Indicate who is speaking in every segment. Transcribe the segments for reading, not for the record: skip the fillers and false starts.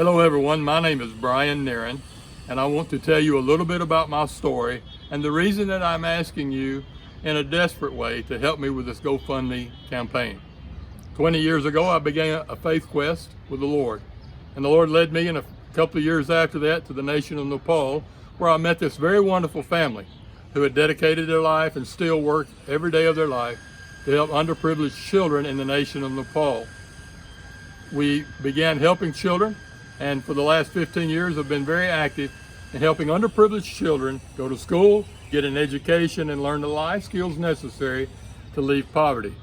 Speaker 1: Hello everyone, my name is Bryan Nerren, and I want to tell you a little bit about my story and the reason that I'm asking you in a desperate way to help me with this GoFundMe campaign. 20 years ago I began a faith quest with the Lord, and the Lord led me in a couple of years after that to the nation of Nepal, where I met this very wonderful family who had dedicated their life and still work every day of their life to help underprivileged children in the nation of Nepal. We began helping children, and for the last 15 years have been very active in helping underprivileged children go to school, get an education, and learn the life skills necessary to leave poverty.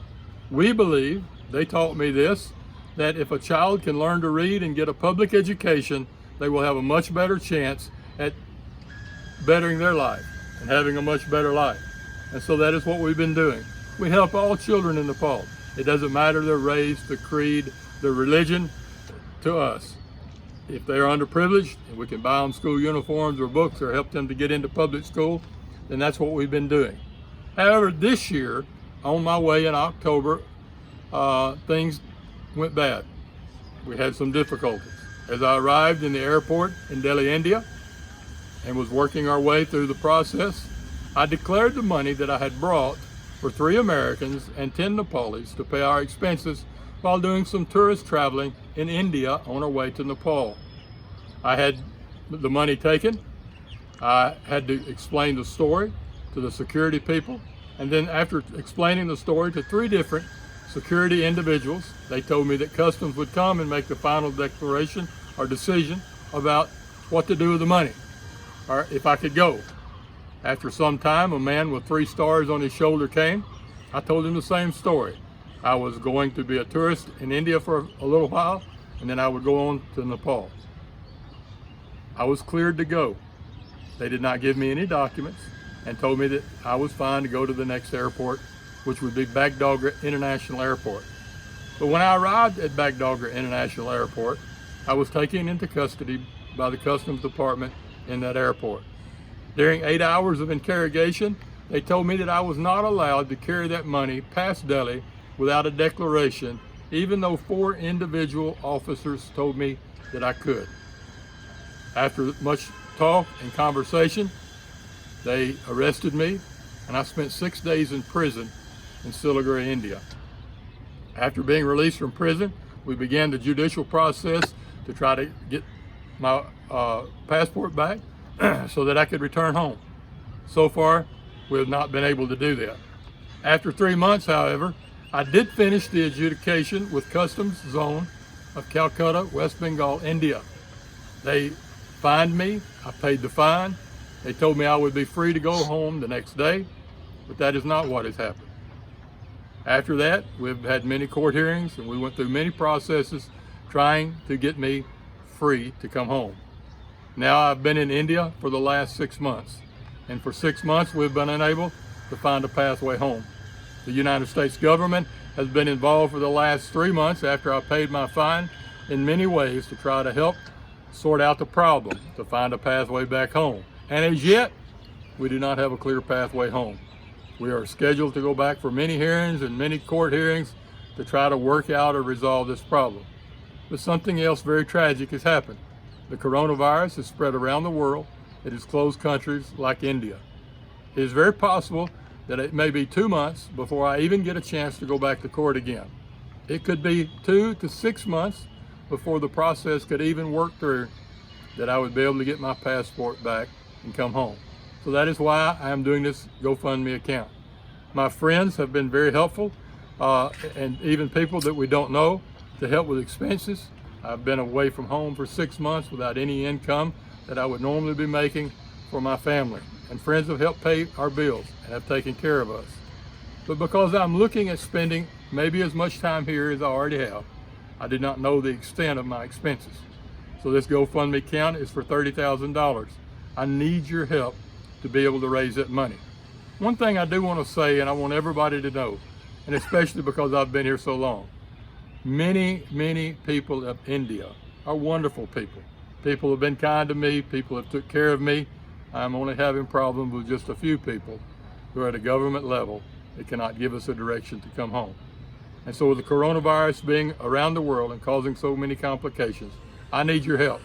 Speaker 1: We believe, they taught me this, that if a child can learn to read and get a public education, they will have a much better chance at bettering their life and having a much better life. And so that is what we've been doing. We help all children in Nepal. It doesn't matter their race, their creed, their religion to us. If they are underprivileged and we can buy them school uniforms or books or help them to get into public school, then that's what we've been doing. However, this year, on my way in October, things went bad. We had some difficulties. As I arrived in the airport in Delhi, India, and was working our way through the process, I declared the money that I had brought for 3 Americans and 10 Nepalis to pay our expenses while doing some tourist traveling in India on our way to Nepal. I had the money taken. I had to explain the story to the security people, and then after explaining the story to 3 different security individuals, they told me that customs would come and make the final declaration or decision about what to do with the money, or if I could go. After some time, a man with 3 stars on his shoulder came. I told him the same story. I was going to be a tourist in India for a little while, and then I would go on to Nepal. I was cleared to go. They did not give me any documents and told me that I was fine to go to the next airport, which would be Bagdogra International Airport. But when I arrived at Bagdogra International Airport, I was taken into custody by the Customs Department in that airport. During 8 hours of interrogation, they told me that I was not allowed to carry that money past Delhi without a declaration, even though 4 individual officers told me that I could. After much talk and conversation, they arrested me, and I spent 6 days in prison in Siliguri, India. After being released from prison, we began the judicial process to try to get my passport back so that I could return home. So far, we have not been able to do that. After 3 months, however, I did finish the adjudication with Customs Zone of Calcutta, West Bengal, India. They fined me, I paid the fine. They told me I would be free to go home the next day, but that is not what has happened. After that, we've had many court hearings and we went through many processes trying to get me free to come home. Now I've been in India for the last 6 months, and for 6 months we've been unable to find a pathway home. The United States government has been involved for the last 3 months after I paid my fine in many ways to try to help sort out the problem, to find a pathway back home. And as yet, we do not have a clear pathway home. We are scheduled to go back for many hearings and many court hearings to try to work out or resolve this problem. But something else very tragic has happened. The coronavirus has spread around the world. It has closed countries like India. It is very possible that it may be 2 months before I even get a chance to go back to court again. It could be 2 to 6 months before the process could even work through that I would be able to get my passport back and come home. So that is why I am doing this GoFundMe account. My friends have been very helpful, and even people that we don't know, to help with expenses. I've been away from home for 6 months without any income that I would normally be making for my family. And friends have helped pay our bills and have taken care of us. But because I'm looking at spending maybe as much time here as I already have, I did not know the extent of my expenses. So this GoFundMe account is for $30,000. I need your help to be able to raise that money. One thing I do want to say, and I want everybody to know, and especially because I've been here so long, many people of India are wonderful people. People have been kind to me, people have took care of me. I'm only having problems with just a few people who are at a government level that cannot give us a direction to come home. And so with the coronavirus being around the world and causing so many complications, I need your help.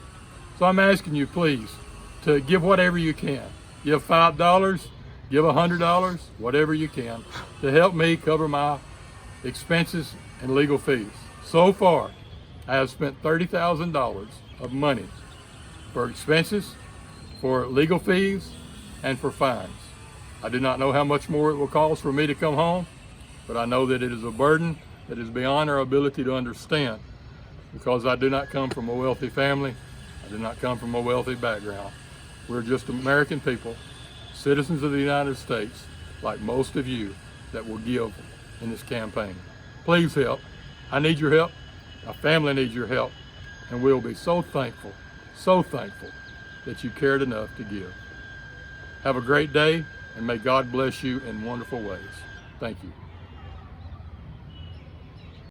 Speaker 1: So I'm asking you, please, to give whatever you can. Give $5, give $100, whatever you can, to help me cover my expenses and legal fees. So far, I have spent $30,000 of money for expenses, for legal fees, and for fines. I do not know how much more it will cost for me to come home, but I know that it is a burden that is beyond our ability to understand, because I do not come from a wealthy family. I do not come from a wealthy background. We're just American people, citizens of the United States, like most of you, that will give in this campaign. Please help. I need your help. My family needs your help. And we'll be so thankful that you cared enough to give. Have a great day, and may God bless you in wonderful ways. Thank you.